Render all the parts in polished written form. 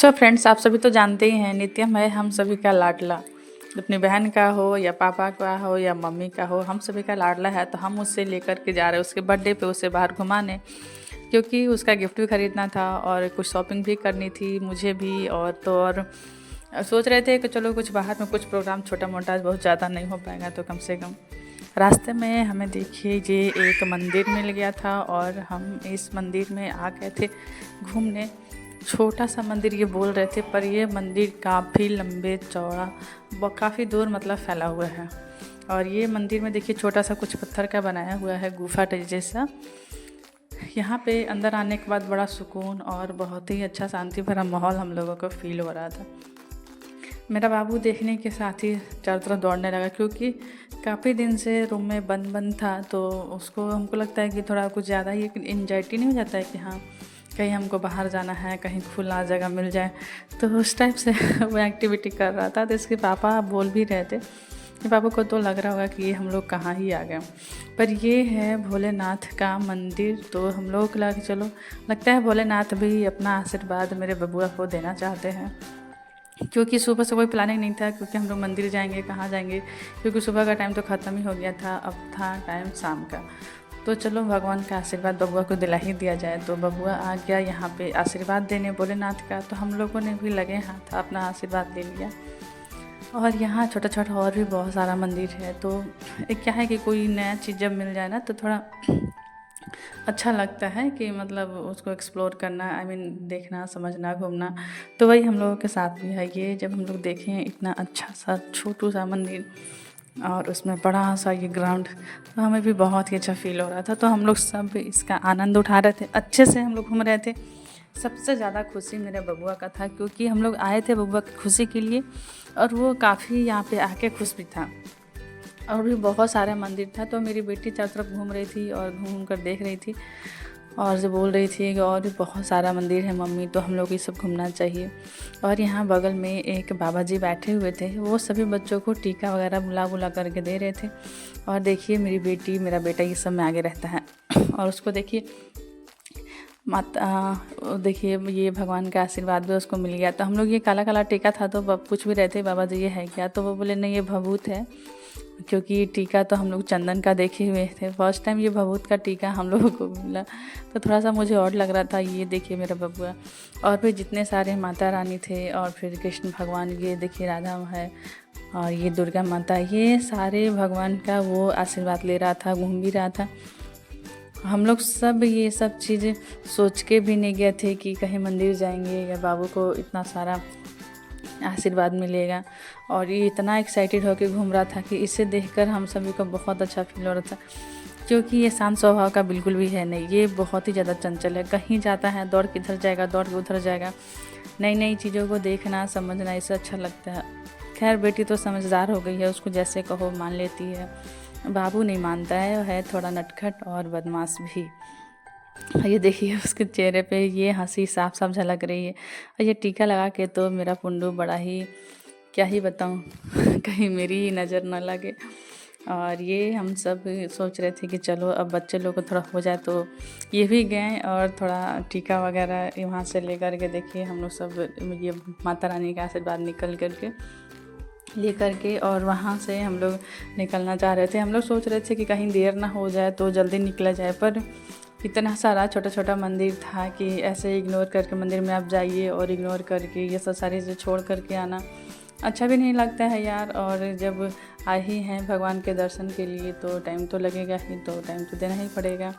So friends, आप सभी तो जानते ही हैं नित्यम है हम सभी का लाडला। अपनी बहन का हो या पापा का हो या मम्मी का हो, हम सभी का लाडला है। तो हम उससे लेकर के जा रहे हैं उसके बर्थडे पे उसे बाहर घुमाने, क्योंकि उसका गिफ्ट भी खरीदना था और कुछ शॉपिंग भी करनी थी मुझे भी। और सोच रहे थे कि चलो कुछ बाहर में कुछ प्रोग्राम छोटा मोटा, बहुत ज़्यादा नहीं हो पाएगा तो कम से कम। रास्ते में हमें देखिए ये एक मंदिर मिल गया था और हम इस मंदिर में आ गए थे घूमने। छोटा सा मंदिर ये बोल रहे थे, पर ये मंदिर काफ़ी लंबे चौड़ा काफ़ी दूर मतलब फैला हुआ है। और ये मंदिर में देखिए छोटा सा कुछ पत्थर का बनाया हुआ है, गुफा जैसा। यहाँ पे अंदर आने के बाद बड़ा सुकून और बहुत ही अच्छा शांति भरा माहौल हम लोगों को फील हो रहा था। मेरा बाबू देखने के साथ ही चारों तरफ दौड़ने लगा, क्योंकि काफ़ी दिन से रूम में बंद बंद था। तो उसको हमको लगता है कि थोड़ा कुछ ज़्यादा ही एंजाइटी नहीं हो जाता है कि हाँ कहीं हमको बाहर जाना है, कहीं खुला जगह मिल जाए। तो उस टाइप से वो एक्टिविटी कर रहा था। तो इसके पापा बोल भी रहे थे कि पापा को तो लग रहा होगा कि ये हम लोग कहाँ ही आ गए, पर ये है भोलेनाथ का मंदिर। तो हम लोग को लगा चलो, लगता है भोलेनाथ भी अपना आशीर्वाद मेरे बबुआ को देना चाहते हैं। क्योंकि सुबह से कोई प्लानिंग नहीं था, क्योंकि हम लोग मंदिर जाएंगे कहाँ जाएंगे, क्योंकि सुबह का टाइम तो ख़त्म ही हो गया था, अब था टाइम शाम का। तो चलो भगवान का आशीर्वाद बबुआ को दिला ही दिया जाए। तो बबुआ आ गया यहाँ पे आशीर्वाद देने भोलेनाथ का। तो हम लोगों ने भी लगे हाथ अपना आशीर्वाद ले लिया। और यहाँ छोटा छोटा और भी बहुत सारा मंदिर है। तो एक क्या है कि कोई नया चीज़ जब मिल जाए ना तो थोड़ा अच्छा लगता है कि मतलब उसको एक्सप्लोर करना, देखना, समझना, घूमना। तो वही हम लोगों के साथ भी है। ये जब हम लोग देखें इतना अच्छा सा छोटू सा मंदिर और उसमें बड़ा सा ये ग्राउंड, तो हमें भी बहुत ही अच्छा फील हो रहा था। तो हम लोग सब इसका आनंद उठा रहे थे, अच्छे से हम लोग घूम रहे थे। सबसे ज़्यादा खुशी मेरे बबुआ का था, क्योंकि हम लोग आए थे बबुआ की खुशी के लिए और वो काफ़ी यहाँ पे आके खुश भी था। और भी बहुत सारे मंदिर था। तो मेरी बेटी चारों तरफ घूम रही थी और घूम कर देख रही थी और जो बोल रही थी कि और भी बहुत सारा मंदिर है मम्मी, तो हम लोग ये सब घूमना चाहिए। और यहाँ बगल में एक बाबा जी बैठे हुए थे, वो सभी बच्चों को टीका वगैरह बुला बुला करके दे रहे थे। और देखिए मेरी बेटी मेरा बेटा ये सब में आगे रहता है। और उसको देखिए माता, देखिए ये भगवान का आशीर्वाद भी उसको मिल गया। तो हम लोग ये काला काला टीका था तो पूछ भी रहे थे बाबा जी ये है क्या, तो वो बोले नहीं ये भभूत है। क्योंकि टीका तो हम लोग चंदन का देखे हुए थे, फर्स्ट टाइम ये भभूत का टीका हम लोगों को मिला। तो थोड़ा सा मुझे और लग रहा था। ये देखिए मेरा बबुआ और फिर जितने सारे माता रानी थे और फिर कृष्ण भगवान, ये देखिए राधा है और ये दुर्गा माता, ये सारे भगवान का वो आशीर्वाद ले रहा था, घूम भी रहा था। हम लोग सब ये सब चीज़ें सोच के भी नहीं गए थे कि कहीं मंदिर जाएंगे या बाबू को इतना सारा आशीर्वाद मिलेगा। और ये इतना एक्साइटेड होकर घूम रहा था कि इसे देखकर हम सभी को बहुत अच्छा फील हो रहा था। क्योंकि ये शांत स्वभाव का बिल्कुल भी है नहीं, ये बहुत ही ज़्यादा चंचल है। कहीं जाता है दौड़ के इधर जाएगा, दौड़ के उधर जाएगा। नई नई चीज़ों को देखना समझना इसे अच्छा लगता है। खैर बेटी तो समझदार हो गई है, उसको जैसे कहो मान लेती है। बाबू नहीं मानता है थोड़ा नटखट और बदमाश भी। ये देखिए उसके चेहरे पे ये हंसी साफ साफ झलक रही है। और ये टीका लगा के तो मेरा पुंडू बड़ा ही, क्या ही बताऊँ कहीं मेरी ही नज़र न लगे। और ये हम सब सोच रहे थे कि चलो अब बच्चे लोग को थोड़ा हो जाए, तो ये भी गए और थोड़ा टीका वगैरह वहाँ से ले कर के देखिए हम लोग सब ये माता रानी का आशीर्वाद ले करके और वहाँ से हम लोग निकलना चाह रहे थे। हम लोग सोच रहे थे कि कहीं देर ना हो जाए तो जल्दी निकला जाए, पर इतना सारा छोटा छोटा मंदिर था कि ऐसे इग्नोर करके मंदिर में आप जाइए और इग्नोर करके ये सब सारी चीज़ें छोड़ करके आना अच्छा भी नहीं लगता है यार। और जब आए ही हैं भगवान के दर्शन के लिए तो टाइम तो लगेगा ही, तो टाइम तो देना ही पड़ेगा।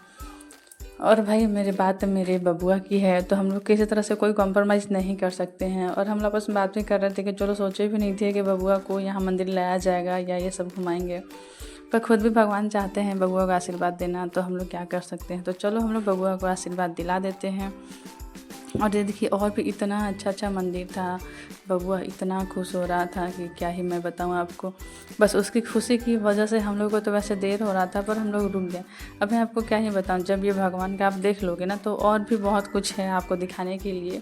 और भाई मेरी बात मेरे बबुआ की है, तो हम लोग किसी तरह से कोई कॉम्प्रोमाइज़ नहीं कर सकते हैं। और हम लोग आपस में बात भी कर रहे थे कि चलो, सोचे भी नहीं थे कि बबुआ को यहाँ मंदिर लाया जाएगा या ये सब घुमाएंगे, पर खुद भी भगवान चाहते हैं बबुआ को आशीर्वाद देना, तो हम लोग क्या कर सकते हैं। तो चलो हम लोग बबुआ को आशीर्वाद दिला देते हैं। और ये देखिए और भी इतना अच्छा अच्छा मंदिर था। बबुआ इतना खुश हो रहा था कि क्या ही मैं बताऊं आपको। बस उसकी खुशी की वजह से हम लोग को तो वैसे देर हो रहा था, पर हम लोग रुक गए। अब मैं आपको क्या ही बताऊं, जब ये भगवान का आप देख लोगे ना तो और भी बहुत कुछ है आपको दिखाने के लिए।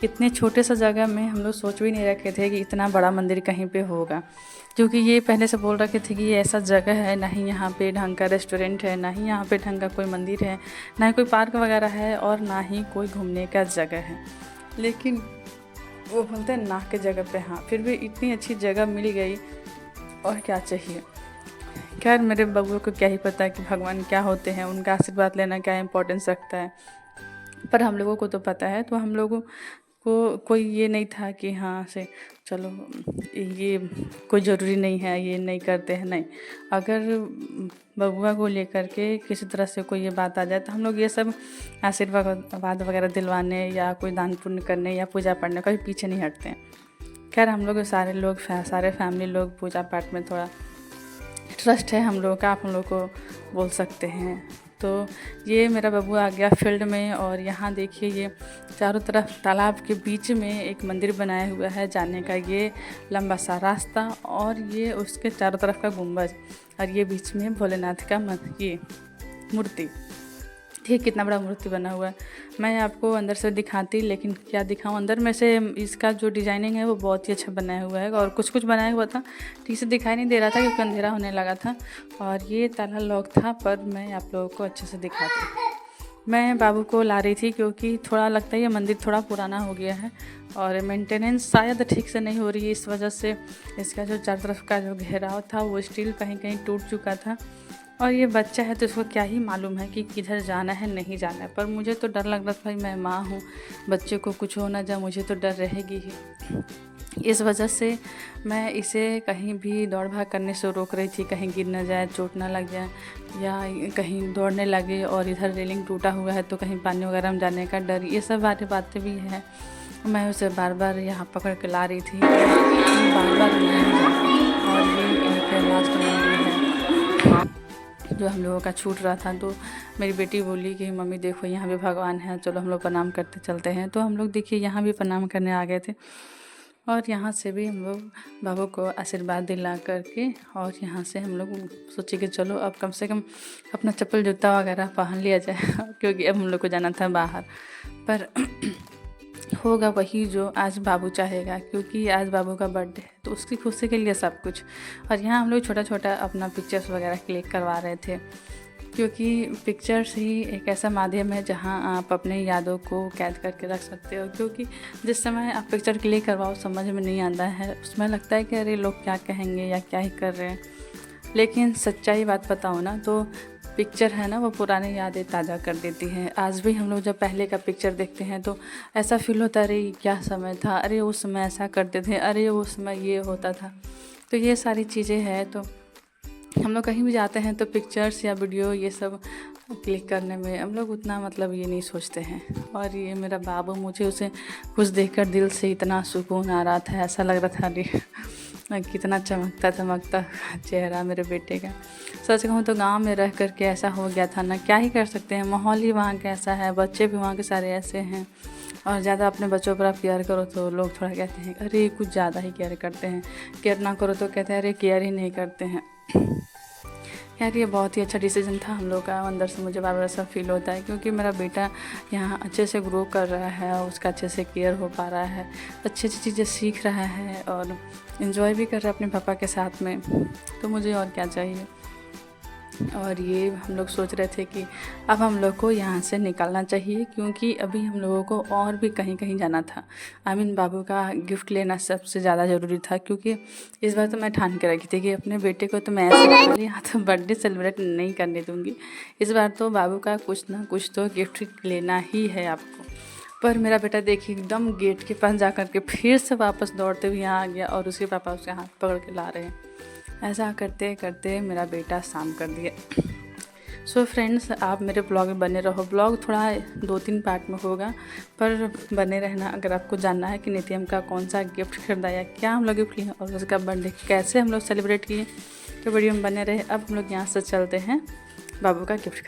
इतने छोटे सा जगह में हम लोग सोच भी नहीं रखे थे कि इतना बड़ा मंदिर कहीं पे होगा, क्योंकि ये पहले से बोल रखे थे कि ये ऐसा जगह है, ना ही यहाँ पे ढंग का रेस्टोरेंट है, ना ही यहाँ पे ढंग का कोई मंदिर है, ना ही कोई पार्क वगैरह है और ना ही कोई घूमने का जगह है। लेकिन वो बोलते हैं नाक के जगह पे हाँ, फिर भी इतनी अच्छी जगह मिल गई और क्या चाहिए। खैर मेरे बबुओं को क्या ही पता है कि भगवान क्या होते हैं, उनका आशीर्वाद लेना क्या इम्पोर्टेंस रखता है, पर हम लोगों को तो पता है। तो हम लोगों को कोई ये नहीं था कि हाँ से चलो ये कोई ज़रूरी नहीं है, ये नहीं करते हैं, नहीं। अगर बबुआ को लेकर के किसी तरह से कोई ये बात आ जाए तो हम लोग ये सब आशीर्वाद वगैरह दिलवाने या कोई दान पुण्य करने या पूजा पढ़ने कभी पीछे नहीं हटते हैं। खैर हम लोग सारे फैमिली लोग पूजा पाठ में थोड़ा ट्रस्ट है हम लोगों का, आप हम लोग को बोल सकते हैं। तो ये मेरा बबुआ आ गया फील्ड में, और यहाँ देखिए ये चारों तरफ तालाब के बीच में एक मंदिर बनाया हुआ है जाने का, ये लंबा सा रास्ता और ये उसके चारों तरफ का गुंबज, और ये बीच में भोलेनाथ का ये मूर्ति। देखिए कितना बड़ा मूर्ति बना हुआ है। मैं आपको अंदर से दिखाती, लेकिन क्या दिखाऊं, अंदर में से इसका जो डिज़ाइनिंग है वो बहुत ही अच्छा बनाया हुआ है, और कुछ बनाया हुआ था ठीक से दिखाई नहीं दे रहा था क्योंकि अंधेरा होने लगा था, और ये ताला लॉक था, पर मैं आप लोगों को अच्छे से दिखाती। मैं बाबू को ला रही थी क्योंकि थोड़ा लगता है ये मंदिर थोड़ा पुराना हो गया है और मेंटेनेंस शायद ठीक से नहीं हो रही है, इस वजह से इसका जो चारों तरफ का जो घेराव था वो स्टील कहीं कहीं टूट चुका था। और ये बच्चा है तो इसको क्या ही मालूम है कि किधर जाना है नहीं जाना है, पर मुझे तो डर लग रहा था, भाई मैं माँ हूँ, बच्चे को कुछ हो ना जाए, मुझे तो डर रहेगी ही। इस वजह से मैं इसे कहीं भी दौड़ भाग करने से रोक रही थी, कहीं गिर ना जाए, चोट ना लग जाए, या कहीं दौड़ने लगे और इधर रेलिंग टूटा हुआ है तो कहीं पानी वगैरह में जाने का डर, ये सब बातें भी हैं। मैं उसे बार बार यहाँ पकड़ के ला रही थी, बार बार और ये एक लास्ट में है जो हम लोगों का छूट रहा था। तो मेरी बेटी बोली कि मम्मी देखो यहाँ भी भगवान है, चलो हम लोग प्रणाम करते चलते हैं। तो हम लोग देखिए यहाँ भी प्रणाम करने आ गए थे, और यहाँ से भी हम लोग बाबू को आशीर्वाद दिला करके, और यहाँ से हम लोग सोचे कि चलो अब कम से कम अपना चप्पल जूता वगैरह पहन लिया जाए क्योंकि अब हम लोग को जाना था बाहर। पर होगा वही जो आज बाबू चाहेगा, क्योंकि आज बाबू का बर्थडे है तो उसकी खुशी के लिए सब कुछ। और यहाँ हम लोग छोटा छोटा अपना पिक्चर्स वगैरह क्लिक करवा रहे थे, क्योंकि पिक्चर्स ही एक ऐसा माध्यम है जहाँ आप अपने यादों को कैद करके रख सकते हो। क्योंकि जिस समय आप पिक्चर क्लिक करवाओ समझ में नहीं आता है, उसमें लगता है कि अरे लोग क्या कहेंगे या क्या ही कर रहे हैं, लेकिन सच्चाई बात बताओ ना तो पिक्चर है ना वो पुरानी यादें ताज़ा कर देती है। आज भी हम लोग जब पहले का पिक्चर देखते हैं तो ऐसा फील होता है अरे क्या समय था, अरे उस समय ऐसा करते थे, अरे उस समय ये होता था। तो ये सारी चीज़ें हैं, तो हम लोग कहीं भी जाते हैं तो पिक्चर्स या वीडियो ये सब क्लिक करने में हम लोग उतना मतलब ये नहीं सोचते हैं। और ये मेरा बाबू, मुझे उसे कुछ देखकर दिल से इतना सुकून आ रहा था, ऐसा लग रहा था अरे कितना चमकता चेहरा मेरे बेटे का। सच कहूँ तो गांव में रह कर के ऐसा हो गया था ना, क्या ही कर सकते हैं, माहौल ही वहाँ का ऐसा है, बच्चे भी वहाँ के सारे ऐसे हैं। और ज़्यादा अपने बच्चों पर आप केयर करो तो लोग थोड़ा कहते हैं अरे कुछ ज़्यादा ही केयर करते हैं, केयर ना करो तो कहते हैं अरे केयर ही नहीं करते हैं। यार ये बहुत ही अच्छा डिसीजन था हम लोग का, अंदर से मुझे बार बार ऐसा फील होता है क्योंकि मेरा बेटा यहाँ अच्छे से ग्रो कर रहा है, उसका अच्छे से केयर हो पा रहा है, अच्छी अच्छी चीज़ें सीख रहा है और इन्जॉय भी कर रहा है अपने पापा के साथ में, तो मुझे और क्या चाहिए। और ये हम लोग सोच रहे थे कि अब हम लोग को यहाँ से निकलना चाहिए, क्योंकि अभी हम लोगों को और भी कहीं कहीं जाना था। बाबू का गिफ्ट लेना सबसे ज़्यादा ज़रूरी था, क्योंकि इस बार तो मैं ठान के रखी थी कि अपने बेटे को तो मैं ऐसे यहाँ तो बर्थडे सेलिब्रेट नहीं करने दूँगी, इस बार तो बाबू का कुछ ना कुछ तो गिफ्ट लेना ही है आपको। पर मेरा बेटा देखिए एकदम गेट के पास जा कर के फिर से वापस दौड़ते हुए यहाँ आ गया और उसके पापा उसके हाथ पकड़ के ला रहे हैं। ऐसा करते करते मेरा बेटा शाम कर दिया। सो फ्रेंड्स, आप मेरे ब्लॉग में बने रहो। ब्लॉग थोड़ा 2-3 पार्ट में होगा, पर बने रहना। अगर आपको जानना है कि नित्यम का कौन सा गिफ्ट खरीदा या क्या हम लोग गिफ्ट लिए और उसका बर्थडे कैसे हम लोग सेलिब्रेट किए, तो वीडियो में बने रहे। अब हम लोग यहाँ से चलते हैं बाबू का गिफ्ट खरीद।